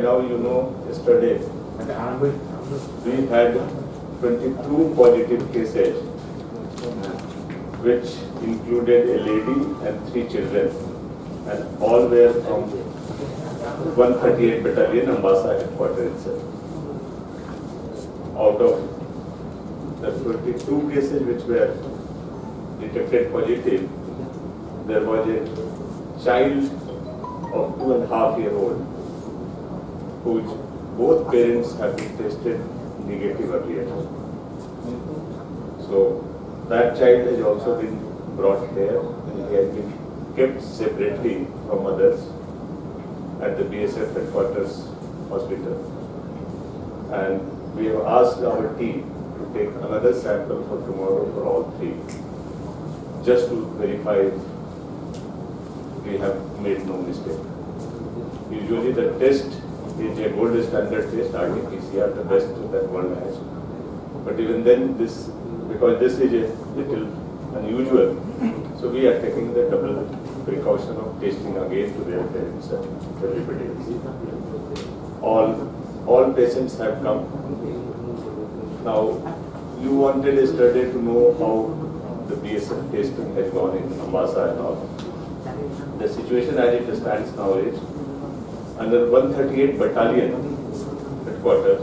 now you know yesterday we had 22 positive cases, which included a lady and 3 children, and all were from 138 Battalion, Ambassa headquarters itself. Out of the 22 cases which were detected positive, there was a child of 2.5-year-old whose both parents have been tested negative earlier. So that child has also been brought here and he has been kept separately from others at the BSF headquarters hospital. And we have asked our team to take another sample for tomorrow for all 3, just to verify we have made no mistake. Usually the test is a gold standard test, RT-PCR, the best that one has. But even then, because this is a little unusual, so we are taking the double precaution of testing again to their parents and everybody else. All patients have come. Now, you wanted yesterday to know how the BSF testing has gone in Ambassa and all. The situation as it stands now is, under 138 Battalion headquarters,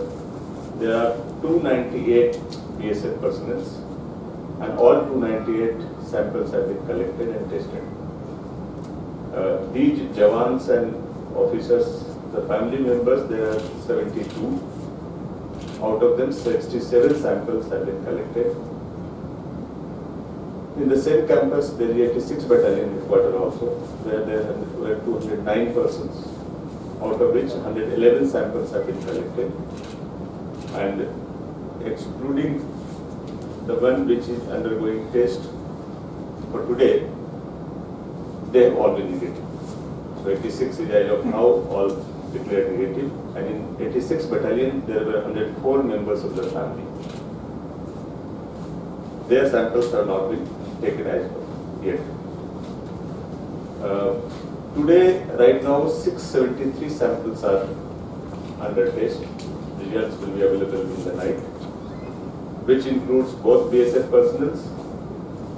there are 298 BSF personnel, and all 298 samples have been collected and tested. These Jawans and officers, the family members, there are 72. Out of them, 67 samples have been collected. In the same campus, there is 86 Battalion headquarters also, where there were 209 persons, out of which 111 samples have been collected. And excluding the one which is undergoing test for today, they have all been negative. So 86 is as of now all declared negative, and in 86 Battalion there were 104 members of the family. Their samples have not been taken as of yet. Today, right now, 673 samples are under test. Results will be available in the night, which includes both BSF personnel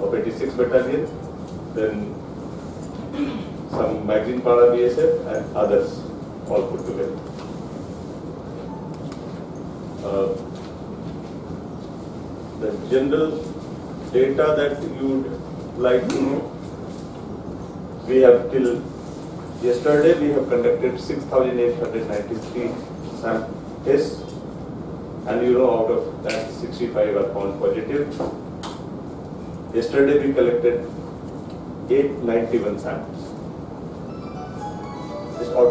of 86 Battalion, then some Magazine Para BSF and others, all put together. The general data that you would like to know, we have till yesterday we have conducted 6,893 sample tests, and you know out of that 65 are found positive. Yesterday we collected 891 samples. Or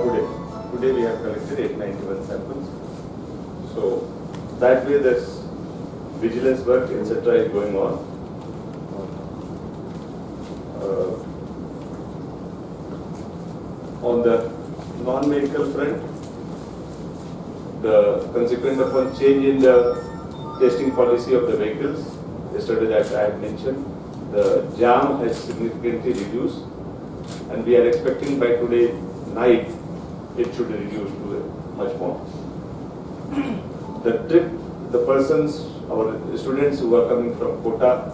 today we have collected 891 samples. So that way this vigilance work etc. is going on. On the non-medical front, the consequent upon change in the testing policy of the vehicles, yesterday that I had mentioned, the jam has significantly reduced, and we are expecting by today night it should reduce to much more. The persons, our students who are coming from Kota,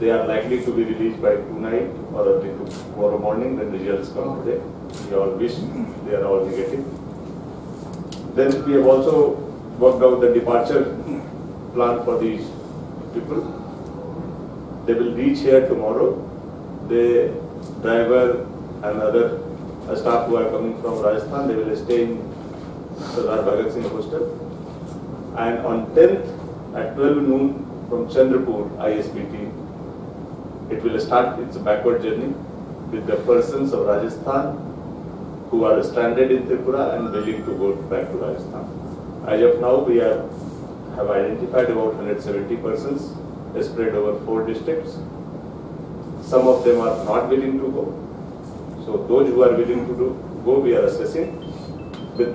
they are likely to be released by tonight or early tomorrow morning when the results come today. We all wish they are all negative. Then we have also worked out the departure plan for these people. They will reach here tomorrow. The driver and other staff who are coming from Rajasthan, they will stay in Sardar Bhagat Singh Hostel. And on 10th at 12 noon from Chandrapur ISBT, it will start its backward journey with the persons of Rajasthan who are stranded in Tripura and willing to go back to Rajasthan. As of now, we have identified about 170 persons spread over 4 districts. Some of them are not willing to go. So those who are willing to go, we are assessing. With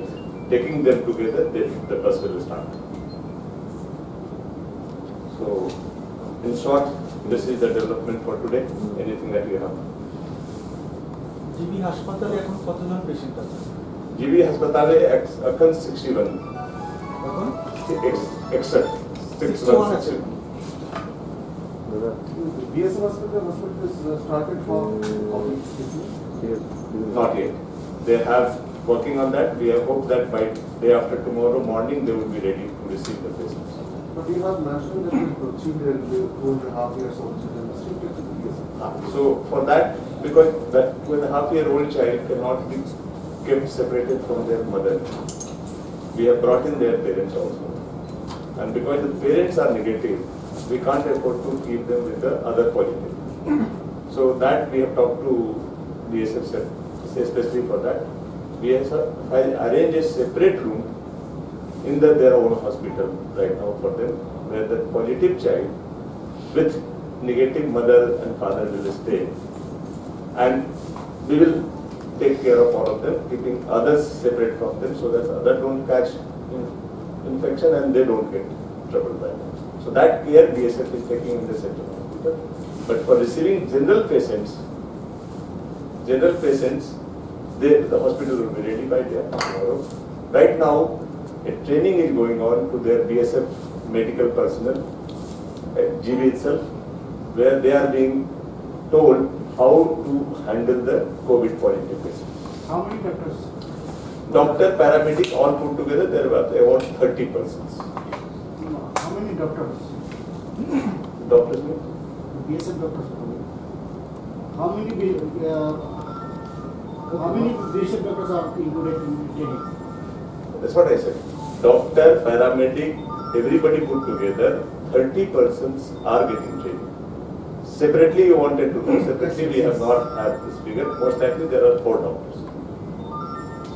taking them together, then the bus will start. So, in short, this is the development for today. Anything that you have? GB হাসপাতালে এখন কতজন patient আছে? जीवी अस्पताल है अकन 61 61 61 BSF hospital is started for not yet. They have working on that. We have hoped that by day after tomorrow morning they will be ready to receive the patients. But you have mentioned that the children, 2.5 years old children, restricted to the BSF. So for that, because that 2.5-year-old child cannot be kept separated from their mother, we have brought in their parents also. And because the parents are negative, we can't afford to keep them with the other positive. So that we have talked to BSF, especially for that. BSF has arranged a separate room in their own hospital right now for them, where the positive child with negative mother and father will stay. And we will take care of all of them, keeping others separate from them so that others don't catch infection and they don't get trouble by that. So that care BSF is taking in the central hospital. But for receiving general patients, the hospital will be ready by day tomorrow. Right now, a training is going on to their BSF medical personnel at GB itself, where they are being told how to handle the COVID positive patients. How many doctors? Doctor, paramedic, all put together, there were about 30 persons. How many doctors? Doctors mean? BSF doctors. How many BSF doctors are included in training? That's what I said. Doctor, paramedic, everybody put together, 30 persons are getting training. Separately you wanted to know, separately we have not had this figure. Most likely there are 4 doctors.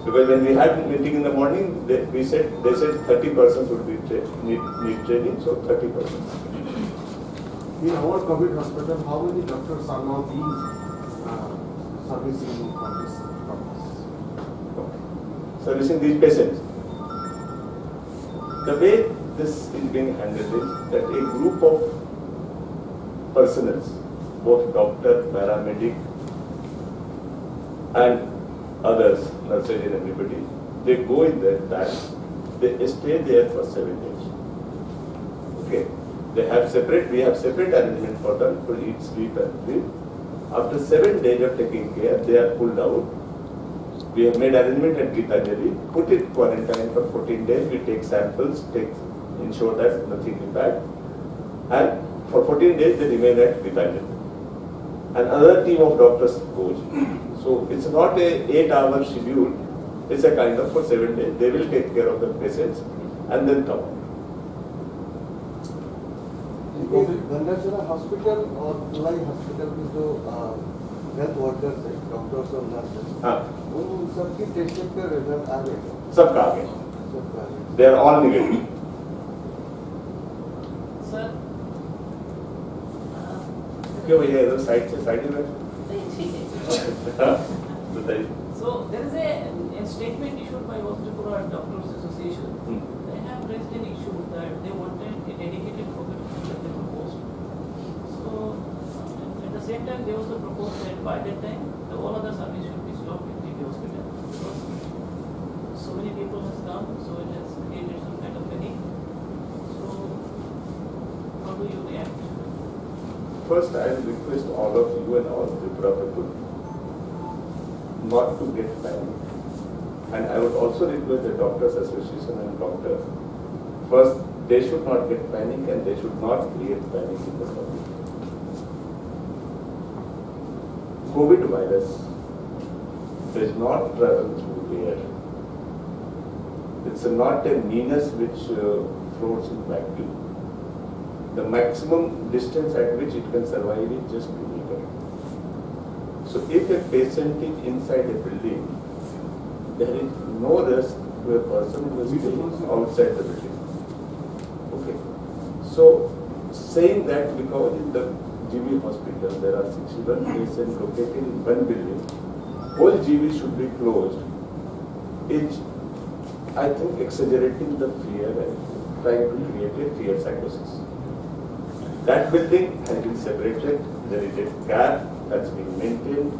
Because when we had meeting in the morning, they said 30 persons would be need training, so 30 persons. In our COVID hospital, how many doctors are now being servicing for this purpose? Servicing these patients. The way this is being handled is that a group of personnel, both doctor, paramedic, and others, nurses and everybody, they go in there, they stay there for 7 days. Okay. They have separate, we have separate arrangement for them to eat, sleep and live. After 7 days of taking care, they are pulled out. We have made arrangement at Gitanjali, put it quarantine for 14 days, we take samples, ensure that nothing is bad. And for 14 days they remain at Gitanjali. Another team of doctors goes. So it's not a 8-hour schedule, it's a kind of for 7 days, they will take care of the patients and then come. गंगाचला hospital और लाई hospital में जो health workers हैं, doctors और nurses, उन सबकी testing का रिजल्ट आ गया? सबका आ गया। They are all negative. Sir क्यों भैया इधर साइड में ठीक है। बताइए। So there is a statement issued by Tripura Doctors Association. They have raised an issue that they wanted a dedicated COVID hospital they proposed. So at the same time they also proposed that by that time all other services should be stopped in TB hospital because so many people has come, so it has created some kind of panic. So how do you react? First, I will request all of you and all Tripura people not to get panic. And I would also request the Doctors Association and doctors, first, they should not get panic and they should not create panic in the public. COVID virus does not travel through air. It's not a menace which floats in vacuum. The maximum distance at which it can survive is just 2 meters. So if a patient is inside a building, there is no risk to a person who is staying outside the building. Okay. So saying that because in the GB hospital there are 61 patients located in one building, whole GB should be closed, is I think exaggerating the fear and trying to create a fear psychosis. That building has been separated, there is a gap that's been maintained.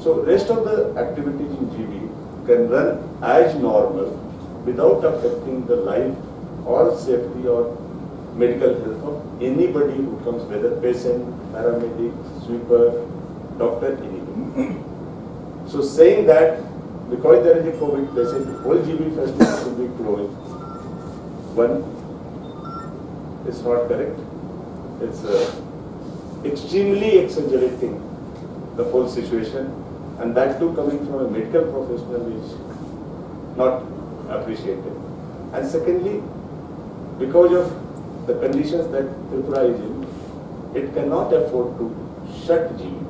So rest of the activities in GB can run as normal without affecting the life or safety or medical health of anybody who comes, whether patient, paramedic, sweeper, doctor, anybody. So saying that because there is a COVID patient, whole GB facility should be closed. One, it's not correct. It's extremely exaggerating the whole situation, and that too coming from a medical professional is not appreciated. And secondly, because of the conditions that Tripura is in, it cannot afford to shut GB.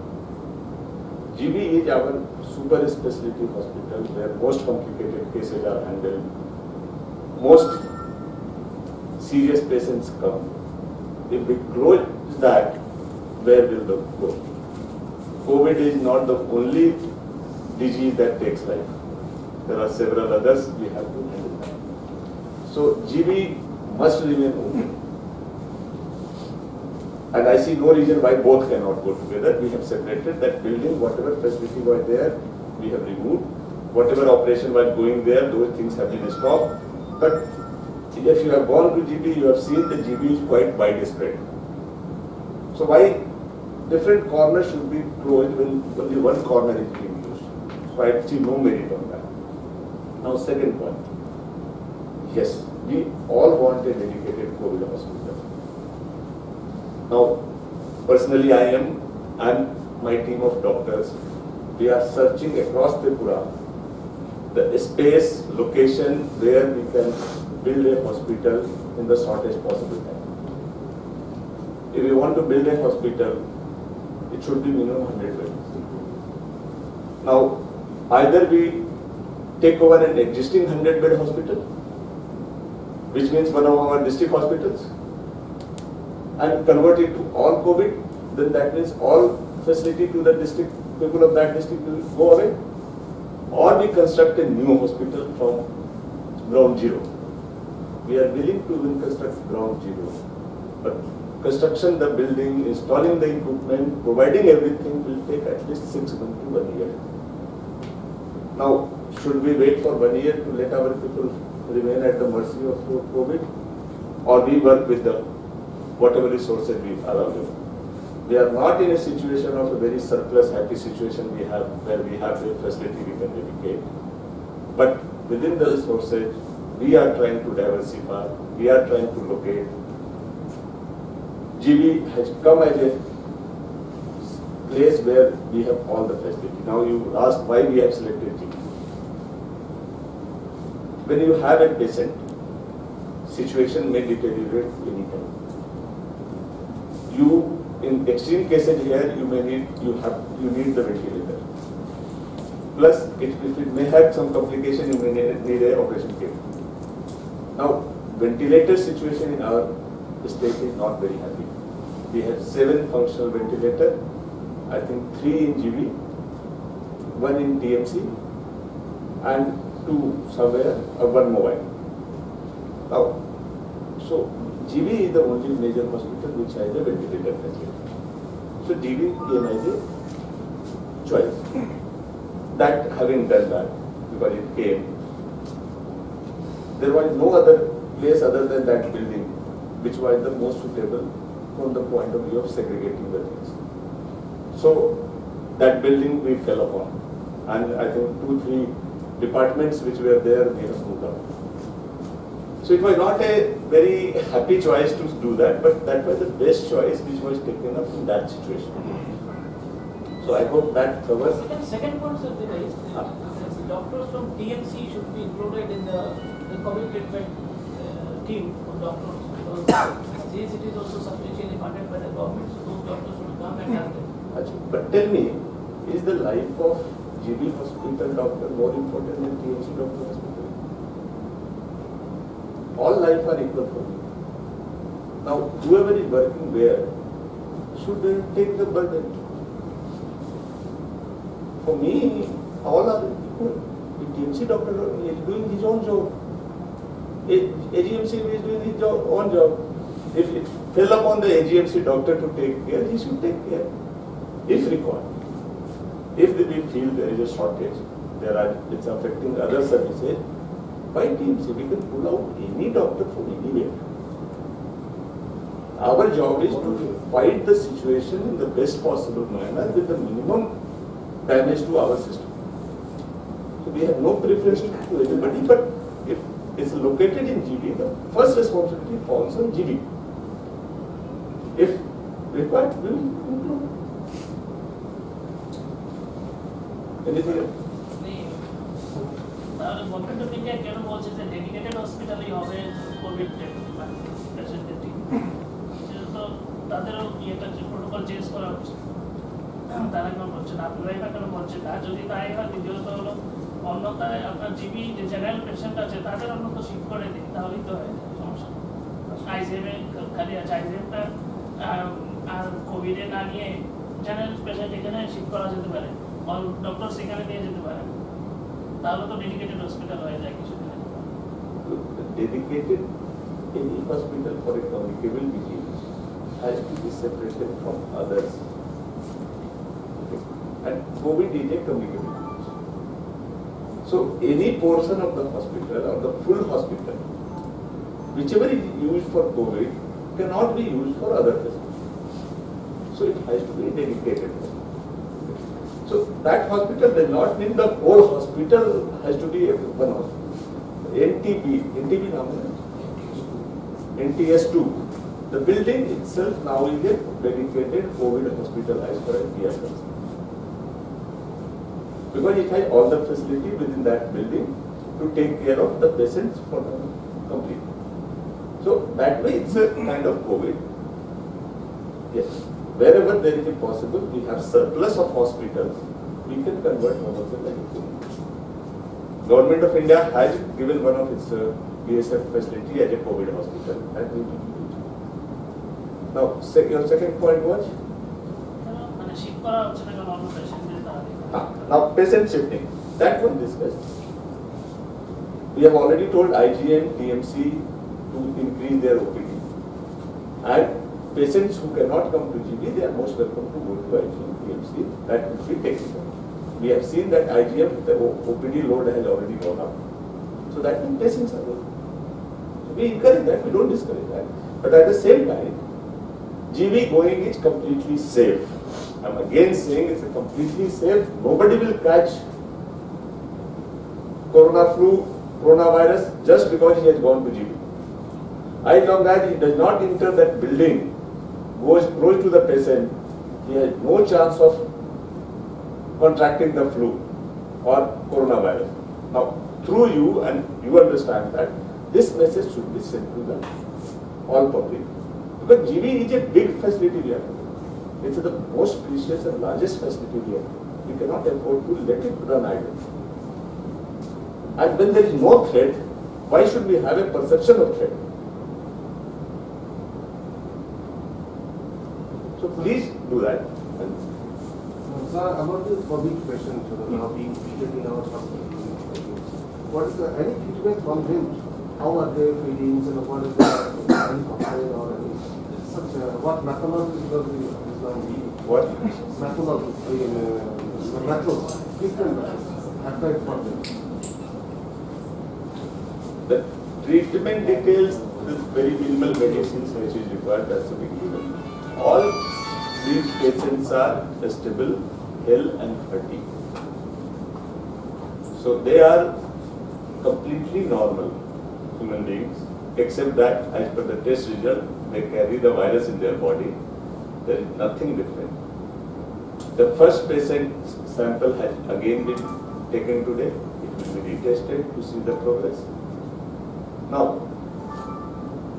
GB is our super specialty hospital where most complicated cases are handled, most serious patients come. If we close that, where will they go? COVID is not the only disease that takes life. There are several others we have to handle that. So GB must remain open. And I see no reason why both cannot go together. We have separated that building, whatever facility was there, we have removed. Whatever operation was going there, those things have been stopped. But if you have gone to GB, you have seen the GB is quite widespread. So why different corners should be closed when only one corner is being used? So I see no merit on that. Now second point. Yes, we all want a dedicated COVID hospital. Now, personally I am and my team of doctors, we are searching across Tripura the space, location where we can build a hospital in the shortest possible time. If we want to build a hospital, it should be minimum 100 beds. Now, either we take over an existing 100-bed hospital, which means one of our district hospitals, and convert it to all COVID, then that means all facility to the district, people of that district will go away. Or we construct a new hospital from ground zero. We are willing to even construct ground zero. But construction, the building, installing the equipment, providing everything will take at least 6 months to 1 year. Now, should we wait for 1 year to let our people remain at the mercy of COVID? Or we work with the whatever resources we are available? We are not in a situation of a very surplus happy situation we have where we have a facility we can dedicate. But within the resources, we are trying to diversify, we are trying to locate. GB has come as a place where we have all the facility. Now you ask why we have selected GB. When you have a patient, situation may deteriorate anytime. In extreme cases here, you need the ventilator. Plus, if it may have some complication, you may need an operation kit. Now, ventilator situation in our state is not very happy. We have 7 functional ventilators, I think 3 in GB, 1 in TMC, and 2 somewhere, 1 mobile. Now, so GB is the only major hospital which has a ventilator facility. So GB came as a choice. That having done that, because it came, there was no other place other than that building which was the most suitable from the point of view of segregating the things. So that building we fell upon, and I think 2-3 departments which were there we have moved out. So it was not a very happy choice to do that, but that was the best choice which was taken up in that situation. So I hope that covers. Second point, sir, is doctors from TMC should be included in the COVID treatment team of doctors, because since it is also substantially funded by the government, so those doctors should come and help them. But tell me, is the life of GB hospital doctor more important than TMC doctor hospital? All life are equal for me. Now, whoever is working where should take the burden. For me, all are equal. The TMC doctor is doing his own job. AGMC is doing his own job. If it fell upon the AGMC doctor to take care, he should take care, if required. If we feel there is a shortage, it's affecting other services, by TMC we can pull out any doctor from anywhere. Our job is to fight the situation in the best possible manner with the minimum damage to our system. So we have no preference to anybody, but if it's located in GB, the first responsibility falls on GB. If required, we will include. Anything else? Government of India কেন বলছে যে dedicated হসপিটালই হবে Covid পেশেন্টের team, তো তাদেরও ইয়েটা protocol change করা হচ্ছে, তারা কেন বলছে না, আপনারাই বা কেন বলছে না? যদি তাই হয়, দ্বিতীয়ত হলো অন্যতায় আপনার জিবি যে জেনারেল পেশেন্ট আছে তাদের অন্যত শিফট করে দিই, তাহলেই তো হয় সমস্যা। আইজিএমে খালি আছে, আইজিএমটা আর কোভিডে না নিয়ে জেনারেল পেশেন্ট এখানে শিফট করা যেতে পারে, অল ডক্টর সেখানে নিয়ে যেতে পারে, তাহলে তো ডেডিকেটেড হসপিটাল হয়ে যায় কিছু দিনের। Dedicated, any hospital for a communicable disease has to be separated from others. Okay. And COVID is a communicable disease. So any portion of the hospital or the full hospital, whichever is used for COVID, cannot be used for other patients. So it has to be dedicated. So that hospital does not mean the whole hospital has to be one hospital. NTB now, NTS2. The building itself now is a dedicated COVID hospital as far as we are concerned. Because it has all the facility within that building to take care of the patients for the complete. So that way it's a kind of COVID. Yes. Wherever there is a possible, we have surplus of hospitals, we can convert one of them like COVID. Government of India has given one of its BSF facility as a COVID hospital, and we will do it. Now, your second point was? Now, patient shifting. That one discussed. We have already told IGM, TMC to increase their OPD. And patients who cannot come to GB, they are most welcome to go to IGM, TMC. That will be taken care of. We have seen that IGM, the OPD load has already gone up. So that means patients are going. So we encourage that, we don't discourage that. But at the same time, GB going is completely safe. I'm again saying it's a completely safe. Nobody will catch coronavirus just because he has gone to GB. As long as he does not enter that building, goes close to the patient, he has no chance of contracting the flu or coronavirus. Now, through you, and you understand that, this message should be sent to the all public. Because GB is a big facility we have. It's the most precious and largest facility we have. We cannot afford to let it run idle. And when there is no threat, why should we have a perception of threat? So please do that. Sir, about the COVID patients who are now being treated in our hospital, what is any feedback from them? How are they feeling, and what is any complaint or any such, what methodology is going to be? What? Methodology, methods, different methods, applied for them. The treatment details, the very minimal medicines which is required, that's a big deal. All these patients are stable, health and hearty. So they are completely normal human beings, except that as per the test result, they carry the virus in their body. There is nothing different. The first patient sample has again been taken today. It will be retested to see the progress. Now,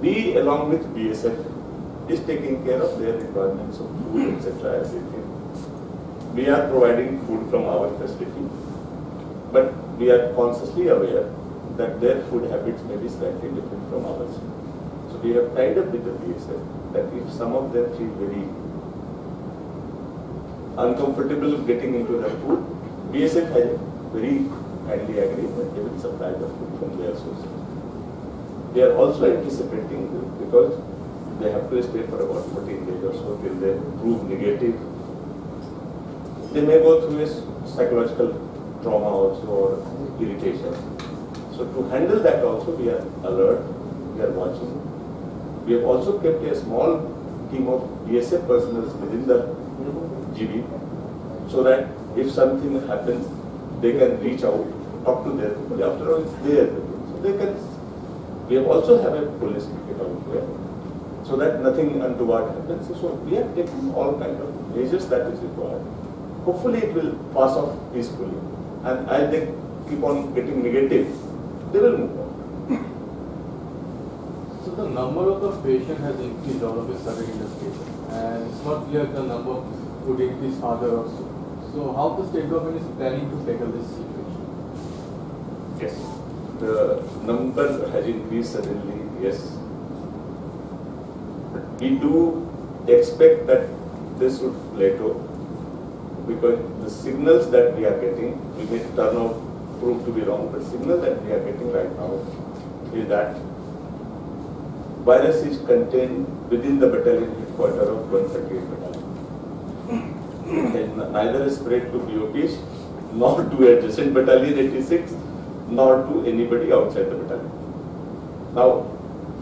we along with BSF is taking care of their requirements of food, etc. everything. We are providing food from our facility, but we are consciously aware that their food habits may be slightly different from ours. So we have tied up with the BSF that if some of them feel very uncomfortable getting into the food, BSF has very kindly agreed that they will supply the food from their sources. They are also anticipating because they have to stay for about 14 days or so till they prove negative. They may go through a psychological trauma also or irritation. So to handle that also we are alert, we are watching. We have also kept a small team of DSF personnel within the GB so that if something happens, they can reach out, talk to their people. After all, it's their people. So they can. We have also have a police picket out there so that nothing untoward happens. So we are taking all kind of measures that is required. Hopefully it will pass off peacefully. And as they keep on getting negative, they will move on. So the number of the patient has increased all of a sudden in this case, and it's not clear the number would increase further or so. So how the state government is planning to tackle this situation? Yes, the number has increased suddenly, yes. But we do expect that this would plateau because the signals that we are getting, we may turn out prove to be wrong, but signal that we are getting right now is that virus is contained within the battalion headquarters of 138 battalion. And neither is spread to BOPs, nor to adjacent battalion 86, nor to anybody outside the battalion. Now,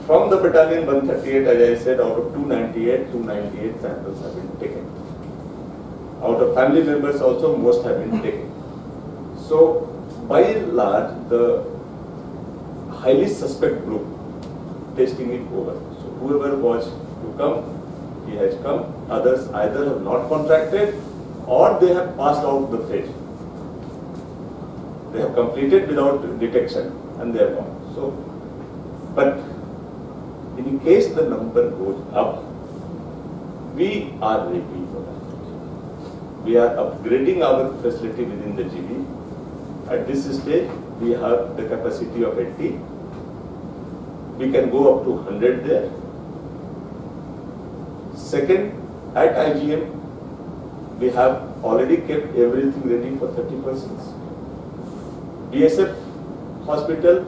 from the battalion 138, as I said, out of 298 samples have been taken. Out of family members also, most have been taken. So, by and large, the highly suspect group, testing it over. So whoever was to come, he has come. Others either have not contracted or they have passed out the phase. They have completed without detection and they are gone. So, but in case the number goes up, we are ready for that. We are upgrading our facility within the GB. At this stage, we have the capacity of 80. We can go up to 100 there. Second, at IGM, we have already kept everything ready for 30 persons. DSF hospital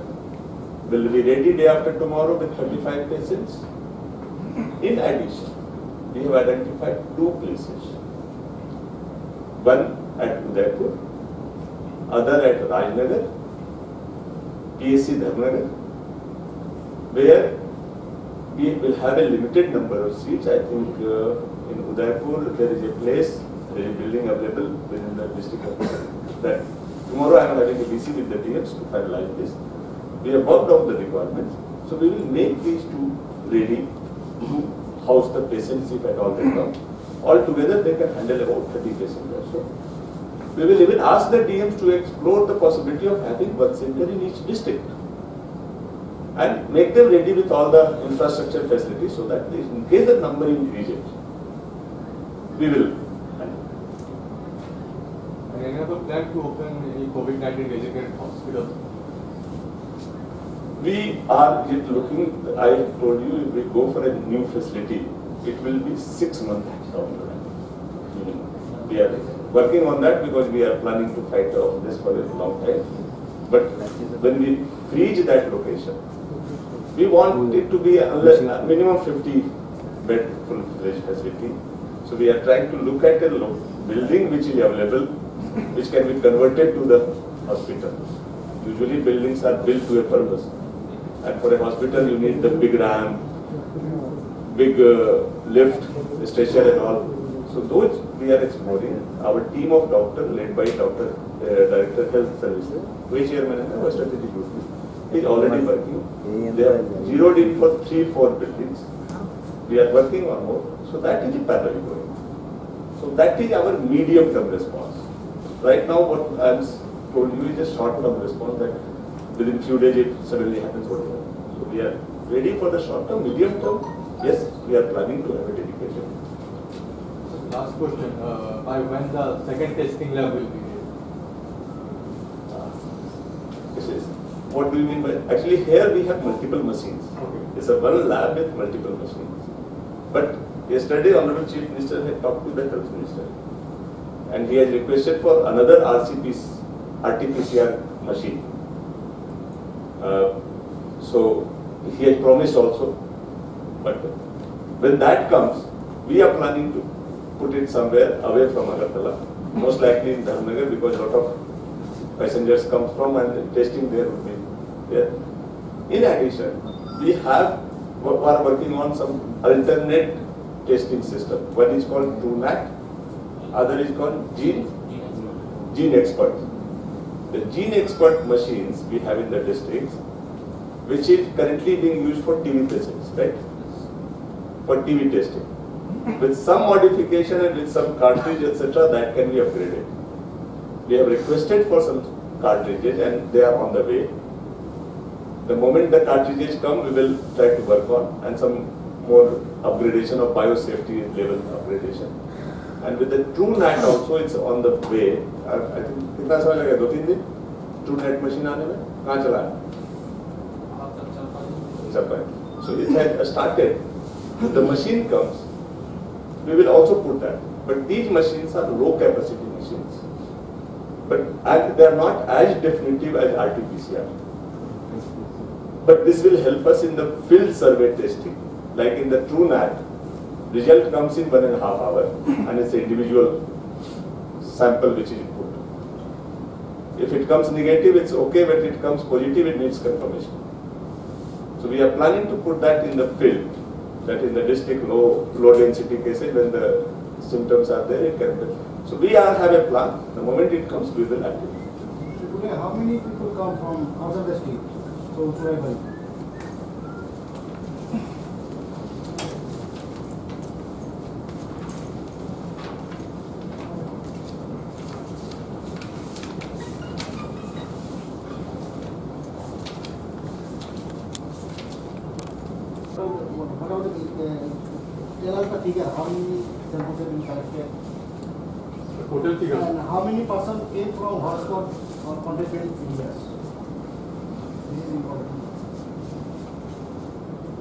will be ready day after tomorrow with 35 patients. In addition, we have identified 2 places. One at Udaipur, other at Rajnagar, PSC Dharmnagar, where we will have a limited number of seats. I think in Udaipur there is a place, there is a building available within the district hospital. That tomorrow I am having a BC with the DMs to finalize this. We have worked out the requirements, so we will make these 2 ready to house the patients if at all they come. Altogether they can handle about 30 patients or so. We will even ask the DMs to explore the possibility of having one center in each district and make them ready with all the infrastructure facilities so that in case the number increases, we will handle. And any other plan to open any COVID-19 designated hospitals? We are yet looking, I told you, if we go for a new facility, it will be 6 months down the line. We are working on that because we are planning to fight off this for a long time. But when we freeze that location, we want it to be a minimum 50 bed full-fledged facility. So we are trying to look at a building which is available, which can be converted to the hospital. Usually buildings are built to a purpose. And for a hospital you need the big ramp, big lift, stretcher and all. So those we are exploring. Our team of doctors led by Director Health Services, who is chairman and our strategy group, is already working. They have zeroed in for 3-4 buildings. We are working on more. So that is parallel going. So that is our medium-term response. Right now what I am told you is a short-term response that within few days it suddenly happens whatever. So we are ready for the short-term, medium-term. Yes, we are planning to have a dedication. Last question, by when the second testing lab will be made? This is, what do you mean by, actually here we have multiple machines. Okay. It's a one lab with multiple machines. But yesterday Honorable Chief Minister had talked to the Health Minister and he has requested for another RT-PCR machine. So he has promised also, but when that comes, we are planning to put it somewhere away from Agartala, most likely in Dharmnagar because a lot of passengers come from, and testing there would be there. In addition, we are working on some alternate testing system. One is called TrueNAT, other is called Gene Expert. The Gene Expert machines we have in the districts, which is currently being used for TB patients, right? For TB testing. With some modification and with some cartridge, etc., that can be upgraded. We have requested for some cartridges and they are on the way. The moment the cartridges come, we will try to work on, and some more upgradation of biosafety level upgradation. And with the TrueNAT also, it's on the way. I think कितना समय लगेगा? 2-3 दिन TrueNAT machine आने में? कहाँ चला है? So it has started. If the machine comes, we will also put that. But these machines are low capacity machines. But they are not as definitive as RT-PCR. But this will help us in the field survey testing. Like in the TrueNAT, result comes in 1.5 hours, and it's an individual sample which is put. If it comes negative, it's okay, but if it comes positive, it needs confirmation. So we are planning to put that in the field, that in the district low density cases, when the symptoms are there, it can be. So we have a plan. The moment it comes, we will activate. So today, how many people come from outside the state? So Surabaya. What about tell us the figure, how many samples have been collected? The total figure. And how many persons came from hotspot or contaminated areas? This is important.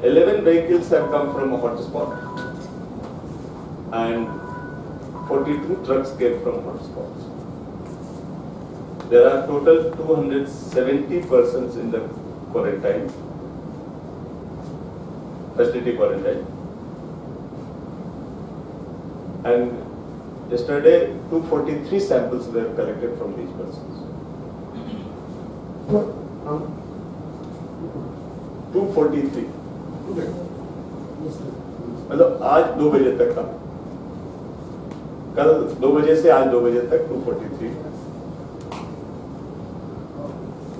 11 vehicles have come from a hotspot, and 42 trucks came from hotspots. There are total 270 persons in the quarantine, facility quarantine. And yesterday, 243 samples were collected from these persons. 243. मतलब आज 2 बजे तक का, कल 2 बजे से आज 2 बजे तक 243।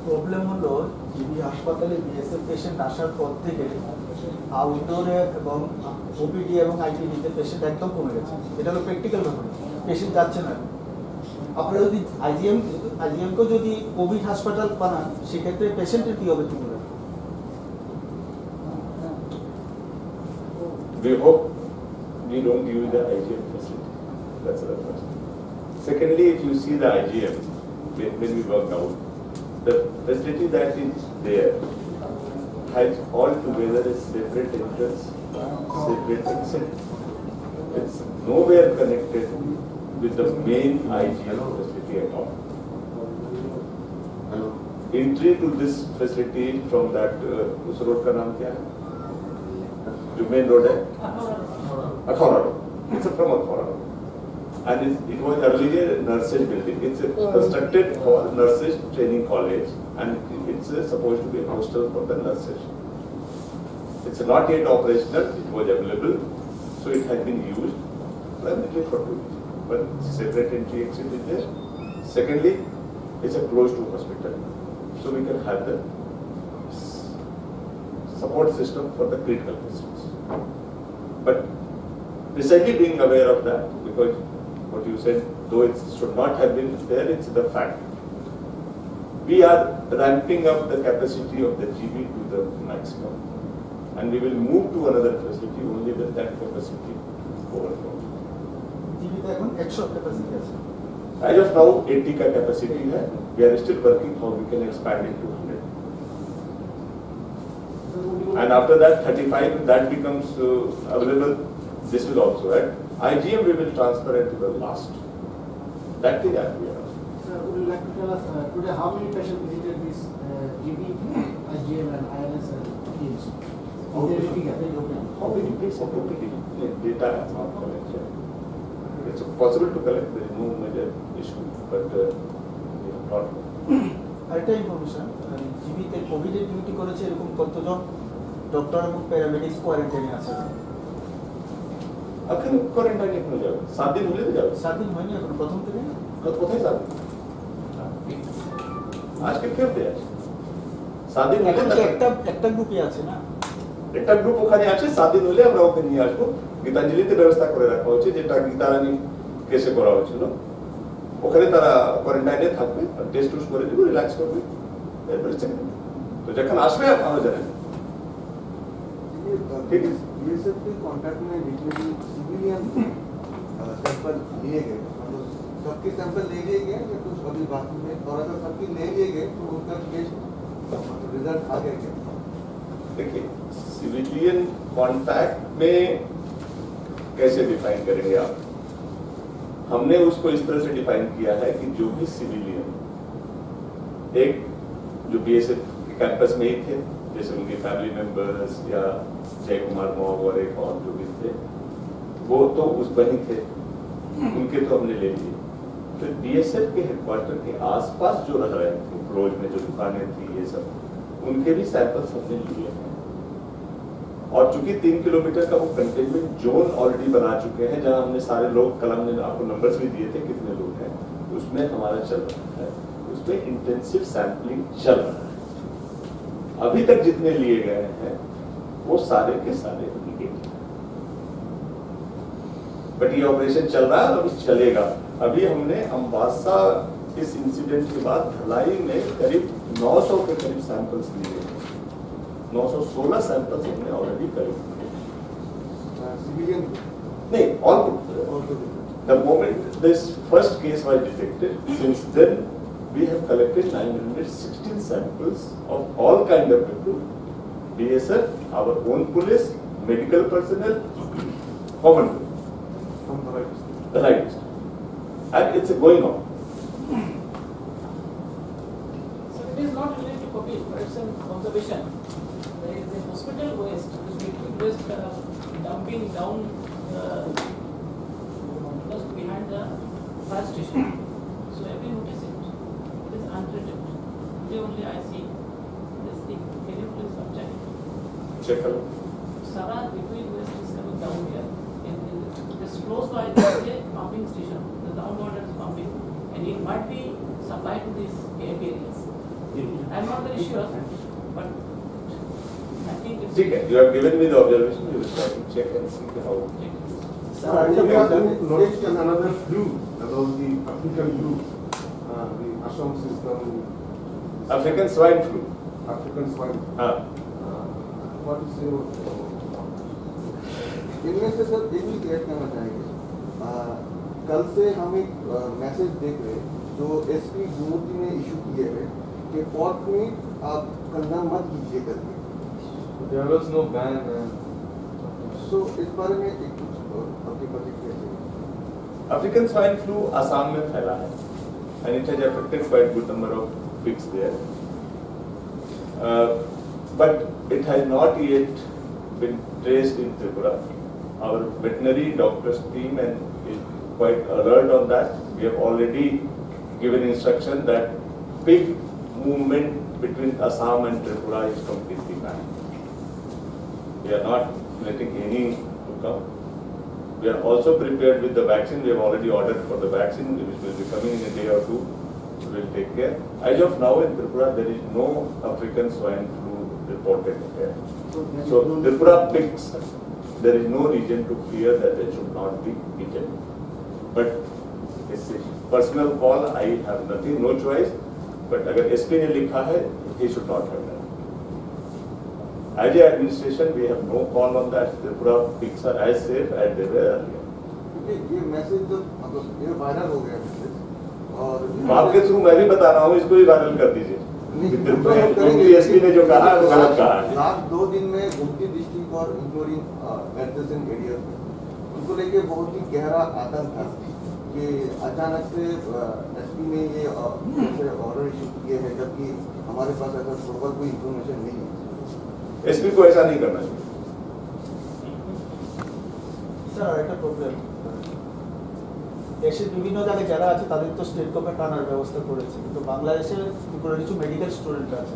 প্রবলেম হলো জিবি হাসপাতালে বিএসএফ পেশেন্ট আসার পর থেকে আউটডোরে এবং ওপিডি এবং আইপিডিতে পেশেন্ট একদম কমে গেছে। এটা হলো প্র্যাকটিক্যাল ব্যাপার, পেশেন্ট যাচ্ছে না। আপনারা যদি আইজিএমকে যদি কোভিড হাসপাতাল বানান, সেক্ষেত্রে পেশেন্টের কি হবে? ঠিক হবে। We hope we don't use the IGM facility. That's the first. Secondly, if you see the IGM, when we work out, the facility that is there has altogether a separate entrance, separate exit. It's nowhere connected with the main IGM facility at all. Entry to this facility from that, उस road का नाम क्या है? जो main road है? Akhora Road. It's from Akhora Road. And it was earlier a nurses building. It's constructed for nurses training college, and it's supposed to be a hostel for the nurses. It's not yet operational. It was available, so it has been used primarily for tourism. But separate entry exit is there. Secondly, it's a closed to hospital, so we can have the support system for the critical patients. But precisely being aware of that, because what you said, though it should not have been there, it's the fact. We are ramping up the capacity of the GB to the maximum, and we will move to another facility only with that capacity overflow. জিবিতে এখন 100 capacity আছে। As of now, 80 ka capacity hai. We are still working how we can expand it to 100. And after that, 35, that becomes available. This will also add. IGM we will transfer it to the last. That is that we are. Sir, would you like to tell us today how many patients visited this GB, IGM and ILS teams? How many patients? Data is not collected. It's possible to collect. There is no major issue, but we have not. আরেকটা information, জিবিতে কোভিডের duty করেছে এরকম কতজন doctor এবং paramedics কোয়ারেন্টাইনে আছে? এখন কোয়ারেন্টাইনে কেন যাবে? 7 দিন হলে তো যাবে। 7 দিন হয়নি এখন, প্রথম থেকে কোথায় যাবে? আজকে ফেরতে আছে 7 দিন এখন হলে তো একটা গ্রুপই আছে না, একটা গ্রুপ ওখানে আছে। 7 দিন হলে আমরা ওকে নিয়ে আসবো। গীতাঞ্জলিতে ব্যবস্থা করে রাখা হচ্ছে, যেটা গীতারানী কেসে করা হয়েছিল। ওখানে তারা কোয়ারেন্টাইনে থাকবে, টেস্ট টুস্ট করে দেবে, রিল্যাক্স করবে, এরপরে চেক করবে। তো যখন আসবে আপনারা জানেন। ठीक है, बीएसएफ के कॉन्टैक्ट में जितने भी सिविलियन सैंपल लिए गए, मतलब सबके सैंपल ले लिए गए या कुछ अभी बाकी में, और अगर सबके ले लिए गए तो उनका टेस्ट रिजल्ट आ गया क्या? देखिए, सिविलियन कॉन्टैक्ट में कैसे डिफाइन करेंगे आप? हमने उसको इस तरह से डिफाइन किया है कि जो भी सिविलियन एक जो बीएसएफ के कैंपस में ही थे, जैसे उनके फैमिली मेंबर्स या जय कुमार मॉब और एक और जो भी थे, वो तो उस पर ही थे, उनके तो हमने ले लिए। तो बीएसएफ के हेडक्वार्टर के आसपास जो रह रहे थे, क्लोज में जो दुकानें थी, ये सब, उनके भी सैंपल्स हमने लिए हैं। और चूंकि 3 किलोमीटर का वो कंटेनमेंट जोन ऑलरेडी बना चुके हैं, जहां हमने सारे लोग, कल हमने आपको नंबर्स भी दिए थे कितने लोग हैं, उसमें हमारा चल रहा है, उसमें इंटेंसिव सैंपलिंग चल रहा है। अभी तक जितने लिए गए हैं वो सारे के सारे निगेटिव, बट ये ऑपरेशन चल रहा है और अभी चलेगा। अभी हमने अम्बासा इस इंसिडेंट के बाद धलाई में करीब 900 के करीब सैंपल्स लिए हैं। 916 सैंपल्स हमने ऑलरेडी करीब सिविलियन नहीं, ऑल put और तो the moment this first case was detected, since then we have collected 916 samples of all kind of people, BSF, our own police, medical personnel, common people, From the right. the right, and it's going on. So it is not related to COVID, but it's an observation. There is a hospital waste, this liquid waste dumping down just behind the fire station. So every notice it. It is untreated. Today only I see this thing. Can you please object? Check out. Sara liquid waste is coming down here. This close by there is a pumping station. The groundwater is pumping, and it might be supplied to these areas. I am not very sure, but I think it's. ठीक है, you have given me the observation. We will try to check and see how. Sir, I have noticed another flu, about the African flu, the Assam system, African swine flu. African swine. हाँ. What is your? इनमें से sir एक भी clear करना चाहेंगे। कल से हम एक मैसेज देख रहे हैं जो एसपी गुमूर्ति ने इशू किए हैं कि कोर्ट में आप कंधा मत कीजिए करके। There was no ban. सो इस बारे में एक कुछ अपनी प्रतिक्रिया चाहिए। African swine flu Assam में फैला है, and it has affected quite good number of pigs there. But it has not yet been traced in Tripura. Our veterinary doctors team and is quite alert on that. We have already given instruction that pig movement between Assam and Tripura is completely banned. We are not letting any to come. We are also prepared with the vaccine. We have already ordered for the vaccine, which will be coming in a day or two. We will take care. As of now in Tripura, there is no African swine flu reported there. So Tripura pigs, there is no reason to fear that they should not be eaten. But it's a personal call. I have nothing, no choice. But अगर SP ने लिखा है, he should not have done. As a administration, we have no call on that. Tripura pigs are as safe as they were earlier. क्योंकि ये message जब मतलब ये viral हो गया मैसेज और आपके थ्रू मैं भी बता रहा हूँ, इसको भी वायरल कर दीजिए। SP ने जो कहा है वो गलत कहा है। लास्ट 2 दिन में गुमती डिस्ट्रिक्ट और इंक्लूडिंग एडजेसेंट एरिया में उनको लेके बहुत ही गहरा आतंक था कि अचानक से एसपी ने ये ऑर्डर इशू किए हैं, जबकि हमारे पास ऐसा प्रॉपर कोई इंफॉर्मेशन नहीं है। SP को ऐसा नहीं करना चाहिए। স্যার আরেকটা প্রবলেম, দেশের বিভিন্ন জায়গায় যারা আছে তাদের তো স্টেট গভর্নমেন্ট আনার ব্যবস্থা করেছে, কিন্তু বাংলাদেশে কিছু মেডিকেল স্টুডেন্ট আছে,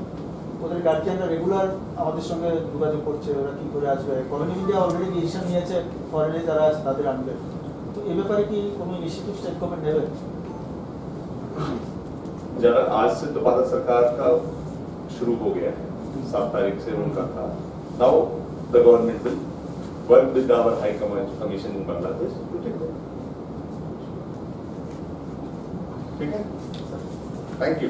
ওদের গার্জিয়ানরা রেগুলার আমাদের সঙ্গে যোগাযোগ করছে ওরা কি করে আসবে। ফরেন ইন্ডিয়া অলরেডি ডিসিশন নিয়েছে ফরেনে যারা আছে তাদের আনবে, তো এ ব্যাপারে কি কোনো ইনিশিয়েটিভ স্টেট গভর্নমেন্ট নেবে? जरा आज से तो भारत सरकार का शुरू हो गया है, 7 तारीख से उनका था। Now the government will work with our high commission in Bangladesh to take over. ठीक है, थैंक यू।